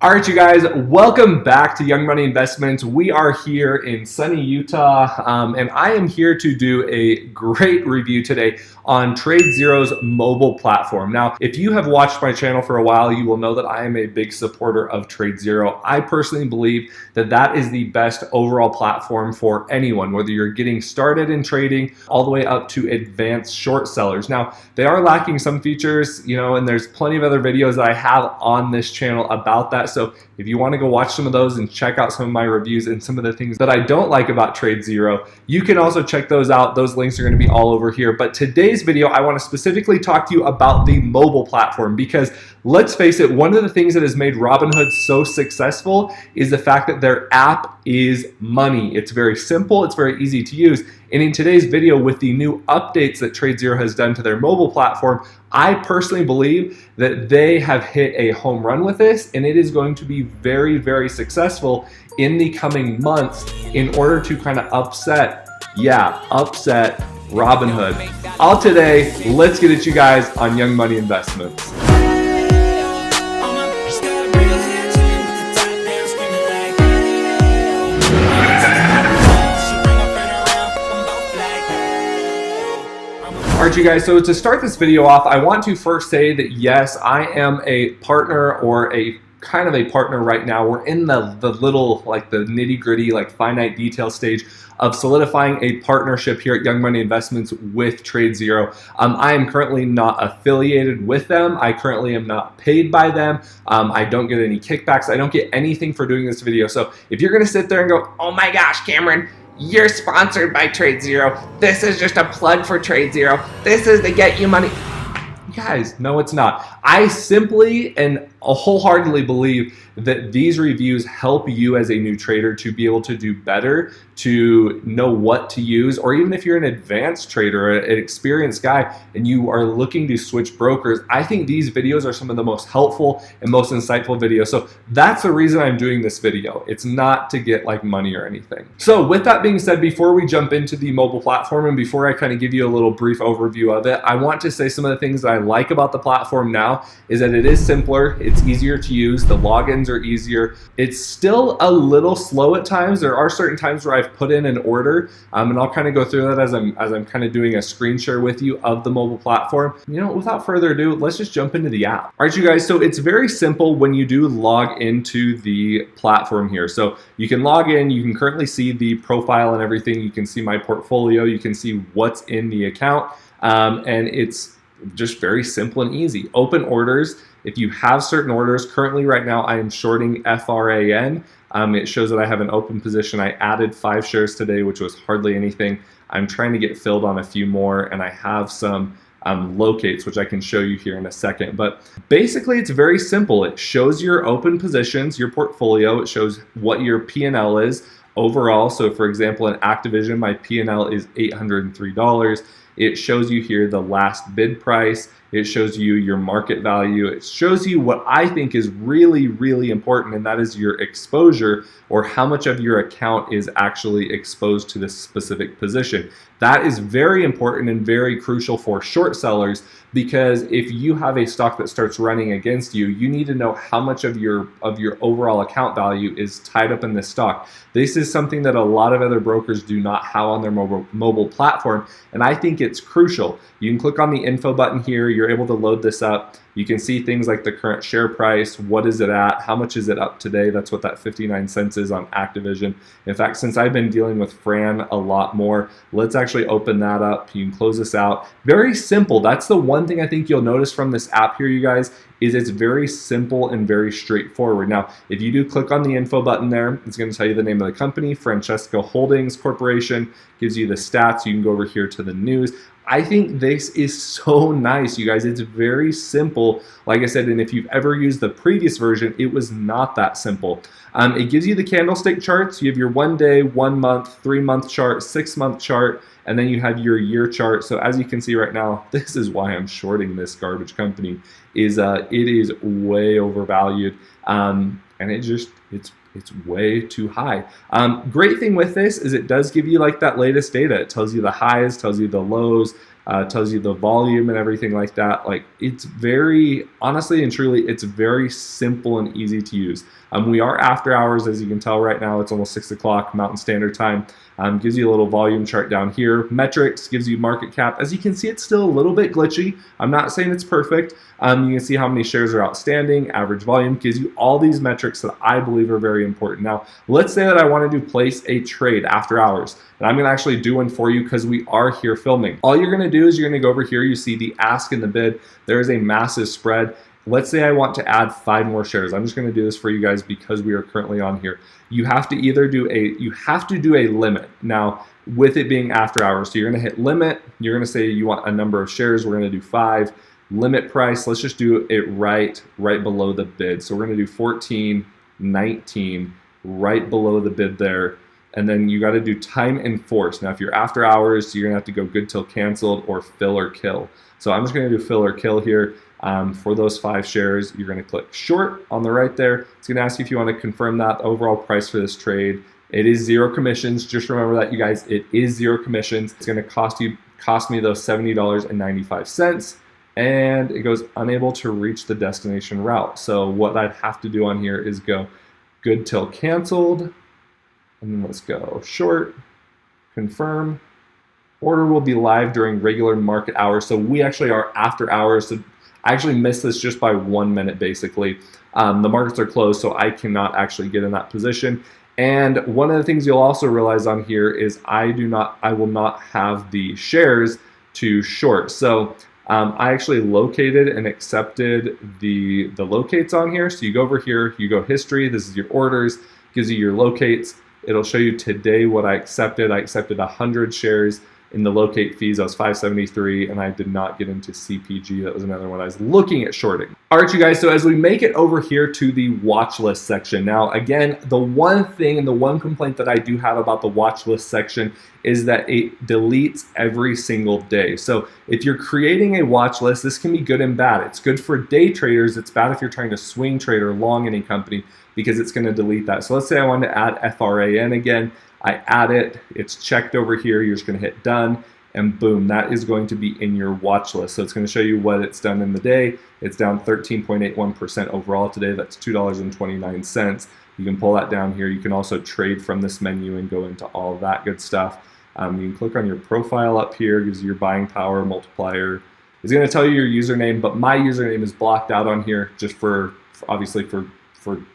All right, you guys, welcome back to Young Money Investments. We are here in sunny Utah, and I am here to do a great review today on TradeZero's mobile platform. Now, if you have watched my channel for a while, you will know that I am a big supporter of TradeZero. I personally believe that that is the best overall platform for anyone, whether you're getting started in trading all the way up to advanced short sellers. Now, they are lacking some features, and there's plenty of other videos that I have on this channel about that. So if you want to go watch some of those and check out some of my reviews and some of the things that I don't like about TradeZero, you can also check those out. Those links are going to be all over here. But today's video, I want to specifically talk to you about the mobile platform because let's face it, one of the things that has made Robinhood so successful is the fact that their app is money. It's very simple, it's very easy to use. And in today's video, with the new updates that TradeZero has done to their mobile platform, I personally believe that they have hit a home run with this, and it is going to be very, very successful in the coming months in order to kind of upset Robinhood. All today, let's get at you guys on Young Money Investments. All right, you guys, so to start this video off, I want to first say that yes, I am a partner or a kind of a partner right now. We're in the little, like the nitty gritty, like finite detail stage of solidifying a partnership here at Young Money Investments with TradeZero. I am currently not affiliated with them. I currently am not paid by them. I don't get any kickbacks. I don't get anything for doing this video. So if you're gonna sit there and go, oh my gosh, Cameron, you're sponsored by TradeZero. This is just a plug for TradeZero. This is to get you money. Guys, no, it's not. I simply and wholeheartedly believe that these reviews help you as a new trader to be able to do better, to know what to use, or even if you're an advanced trader, an experienced guy, and you are looking to switch brokers, I think these videos are some of the most helpful and most insightful videos. So that's the reason I'm doing this video. It's not to get like money or anything. So with that being said, before we jump into the mobile platform and before I kind of give you a little brief overview of it, I want to say some of the things that I like about the platform now is that it is simpler, it's easier to use, the logins are easier. It's still a little slow at times. There are certain times where I've put in an order, and I'll kind of go through that as I'm kind of doing a screen share with you of the mobile platform. Without further ado, let's just jump into the app. All right, you guys, so it's very simple when you do log into the platform here. So you can log in, you can currently see the profile and everything. You can see my portfolio, you can see what's in the account, and it's just very simple and easy. Open orders. If you have certain orders, currently right now I am shorting FRAN. It shows that I have an open position. I added 5 shares today, which was hardly anything. I'm trying to get filled on a few more, and I have some locates, which I can show you here in a second. But basically, it's very simple. It shows your open positions, your portfolio. It shows what your P&L is overall. So for example, in Activision, my P&L is $803. It shows you here the last bid price. It shows you your market value. It shows you what I think is really, really important, and that is your exposure, or how much of your account is actually exposed to this specific position. That is very important and very crucial for short sellers, because if you have a stock that starts running against you, you need to know how much of your overall account value is tied up in this stock. This is something that a lot of other brokers do not have on their mobile platform, and I think it's crucial. You can click on the info button here. You're able to load this up. You can see things like the current share price, what is it at, how much is it up today. That's what that 59 cents is on Activision. In fact, since I've been dealing with Fran a lot more, let's actually open that up. You can close this out. Very simple. That's the one thing I think you'll notice from this app here, you guys, is it's very simple and very straightforward. Now, if you do click on the info button there, it's going to tell you the name of the company, Francesco Holdings Corporation, gives you the stats. You can go over here to the news. I think this is so nice, you guys. It's very simple, like I said, and if you've ever used the previous version, it was not that simple. It gives you the candlestick charts. You have your 1 day, 1 month, 3 month chart, 6 month chart, and then you have your year chart. So as you can see right now, this is why I'm shorting this garbage company, is it is way overvalued, and it's way too high. Great thing with this is it does give you like that latest data. It tells you the highs, tells you the lows, tells you the volume and everything like that. Like, it's very, honestly and truly, it's very simple and easy to use. We are after hours, as you can tell right now. It's almost 6 o'clock Mountain Standard Time. Gives you a little volume chart down here. Metrics gives you market cap. As you can see, it's still a little bit glitchy. I'm not saying it's perfect. You can see how many shares are outstanding, average volume, gives you all these metrics that I believe are very important. Now, let's say that I wanted to place a trade after hours, and I'm gonna actually do one for you because we are here filming. All you're gonna do is you're gonna go over here, you see the ask and the bid. There is a massive spread. Let's say I want to add 5 more shares. I'm just going to do this for you guys because we are currently on here. You have to either do a limit. Now, with it being after hours, so you're going to hit limit. You're going to say you want a number of shares. We're going to do 5. Limit price. Let's just do it right below the bid. So we're going to do 14.19 right below the bid there. And then you got to do time in force. Now, if you're after hours, you're going to have to go good till canceled or fill or kill. So I'm just going to do fill or kill here. For those 5 shares, you're going to click short on the right there. It's going to ask you if you want to confirm that overall price for this trade. It is 0 commissions. Just remember that, you guys. It is 0 commissions. It's going to cost me those $70.95, and it goes unable to reach the destination route. So what I'd have to do on here is go good till canceled, and then let's go short, confirm. Order will be live during regular market hours. So we actually are after hours. So I actually missed this just by 1 minute, basically. The markets are closed, so I cannot actually get in that position. And one of the things you'll also realize on here is I will not have the shares to short. So I actually located and accepted the locates on here. So you go over here, you go history, this is your orders, gives you your locates. It'll show you today what I accepted. I accepted 100 shares. In the locate fees, I was $5.73, and I did not get into CPG. That was another one I was looking at shorting. All right, you guys, so as we make it over here to the watch list section. Now, again, the one thing and the one complaint that I do have about the watch list section is that it deletes every single day. So if you're creating a watch list, this can be good and bad. It's good for day traders. It's bad if you're trying to swing trade or long any company, because it's going to delete that. So let's say I wanted to add FRAN again. I add it, it's checked over here, you're just gonna hit done, and boom, that is going to be in your watch list. So it's gonna show you what it's done in the day. It's down 13.81% overall today. That's $2.29. You can pull that down here. You can also trade from this menu and go into all of that good stuff. You can click on your profile up here, gives you your buying power multiplier. It's gonna tell you your username, but my username is blocked out on here just for obviously for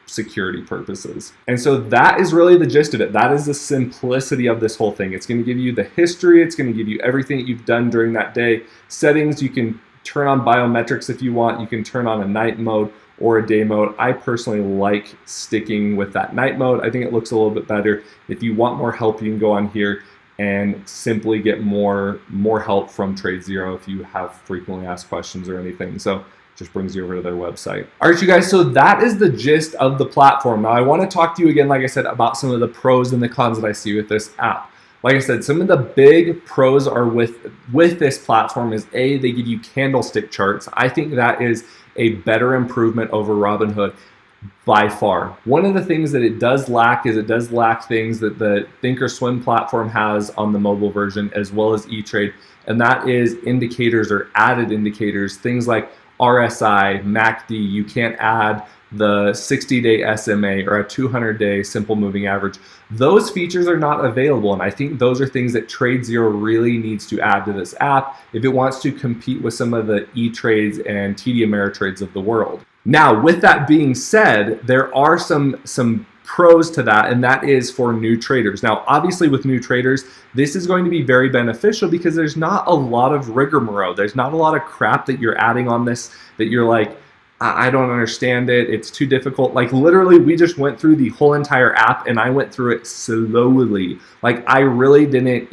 security purposes. And so that is really the gist of it. That is the simplicity of this whole thing. It's going to give you the history. It's going to give you everything that you've done during that day. Settings, you can turn on biometrics if you want. You can turn on a night mode or a day mode. I personally like sticking with that night mode. I think it looks a little bit better. If you want more help, you can go on here and simply get more help from TradeZero if you have frequently asked questions or anything. So just brings you over to their website. All right, you guys, so that is the gist of the platform. Now, I want to talk to you again, like I said, about some of the pros and the cons that I see with this app. Like I said, some of the big pros are with this platform is A, they give you candlestick charts. I think that is a better improvement over Robinhood by far. One of the things that it does lack is it does lack things that the Thinkorswim platform has on the mobile version, as well as E-Trade, and that is indicators or added indicators, things like RSI, MACD. You can't add the 60-day SMA or a 200-day simple moving average. Those features are not available, and I think those are things that TradeZero really needs to add to this app if it wants to compete with some of the E-Trades and TD Ameritrades of the world. Now, with that being said, there are some pros to that, and that is for new traders. Now, obviously with new traders, this is going to be very beneficial because there's not a lot of rigmarole. There's not a lot of crap that you're adding on this that you're like, I don't understand it. It's too difficult. Like literally, we just went through the whole entire app and I went through it slowly. Like I really didn't,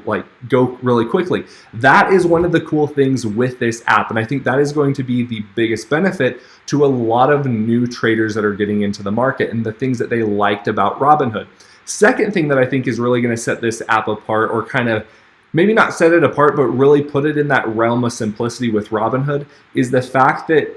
like go really quickly. That is one of the cool things with this app. And I think that is going to be the biggest benefit to a lot of new traders that are getting into the market and the things that they liked about Robinhood. Second thing that I think is really going to set this app apart, or kind of maybe not set it apart, but really put it in that realm of simplicity with Robinhood, is the fact that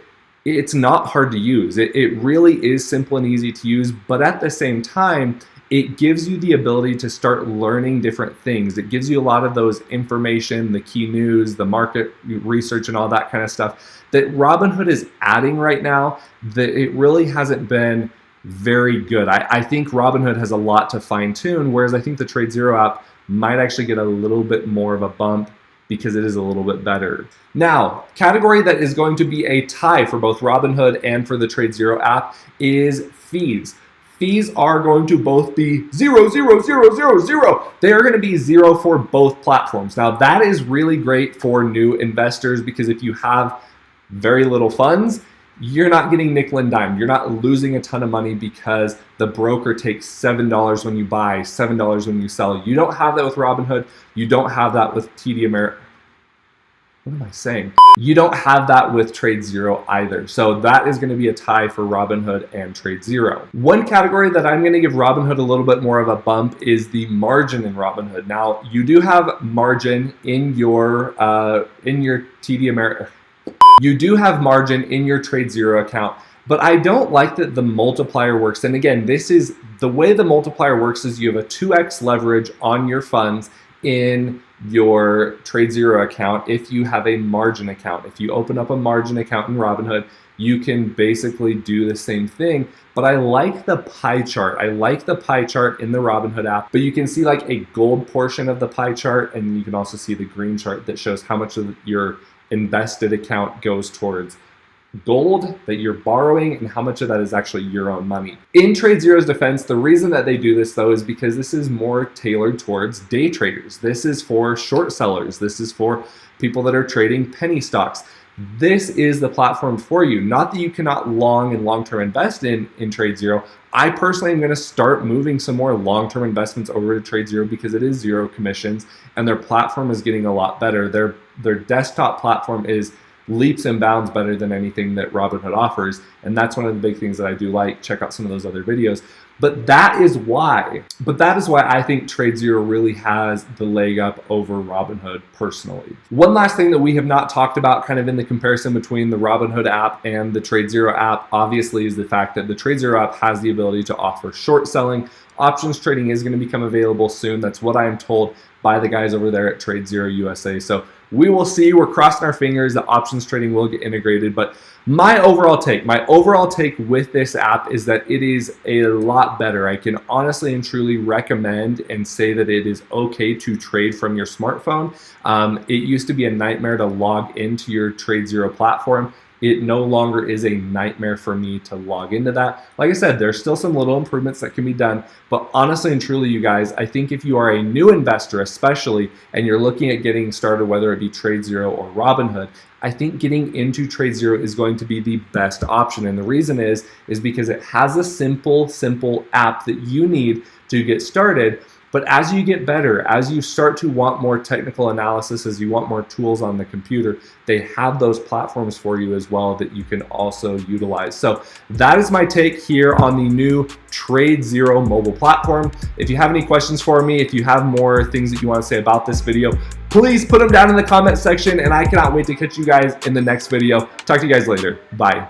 it's not hard to use. It really is simple and easy to use, but at the same time, it gives you the ability to start learning different things. It gives you a lot of those information, the key news, the market research, and all that kind of stuff that Robinhood is adding right now that it really hasn't been very good. I think Robinhood has a lot to fine tune, whereas I think the TradeZero app might actually get a little bit more of a bump because it is a little bit better. Now, category that is going to be a tie for both Robinhood and for the TradeZero app is fees. Fees are going to both be 0, 0, 0, 0, 0. They are going to be 0 for both platforms. Now, that is really great for new investors because if you have very little funds, you're not getting nickel and dime. You're not losing a ton of money because the broker takes $7 when you buy, $7 when you sell. You don't have that with Robinhood. You don't have that with TD Ameritrade. What am I saying? You don't have that with TradeZero either. So that is going to be a tie for Robinhood and TradeZero. One category that I'm going to give Robinhood a little bit more of a bump is the margin in Robinhood. Now, you do have margin in your TD Ameritrade. You do have margin in your TradeZero account, but I don't like that the multiplier works. And again, this is the way the multiplier works is you have a 2x leverage on your funds in your TradeZero account if you have a margin account. If you open up a margin account in Robinhood, you can basically do the same thing. But I like the pie chart. I like the pie chart in the Robinhood app, but you can see like a gold portion of the pie chart, and you can also see the green chart that shows how much of your invested account goes towards gold that you're borrowing and how much of that is actually your own money. In TradeZero's defense, the reason that they do this though is because this is more tailored towards day traders. This is for short sellers. This is for people that are trading penny stocks. This is the platform for you. Not that you cannot long and long-term invest in TradeZero. I personally am going to start moving some more long-term investments over to TradeZero because it is zero commissions and their platform is getting a lot better. Their desktop platform is leaps and bounds better than anything that Robinhood offers, and that's one of the big things that I do like. Check out some of those other videos. But that is why I think TradeZero really has the leg up over Robinhood personally. One last thing that we have not talked about kind of in the comparison between the Robinhood app and the TradeZero app, obviously, is the fact that the TradeZero app has the ability to offer short selling. Options trading is going to become available soon. That's what I am told by the guys over there at TradeZero USA. So we will see. We're crossing our fingers that options trading will get integrated. But my overall take with this app is that it is a lot better. I can honestly and truly recommend and say that it is okay to trade from your smartphone. It used to be a nightmare to log into your TradeZero platform. It no longer is a nightmare for me to log into that. Like I said, there's still some little improvements that can be done, but honestly and truly, you guys, I think if you are a new investor especially, and you're looking at getting started, whether it be TradeZero or Robinhood, I think getting into TradeZero is going to be the best option. And the reason is because it has a simple app that you need to get started. But as you get better, as you start to want more technical analysis, as you want more tools on the computer, they have those platforms for you as well that you can also utilize. So that is my take here on the new TradeZero mobile platform. If you have any questions for me, if you have more things that you want to say about this video, please put them down in the comment section, and I cannot wait to catch you guys in the next video. Talk to you guys later. Bye.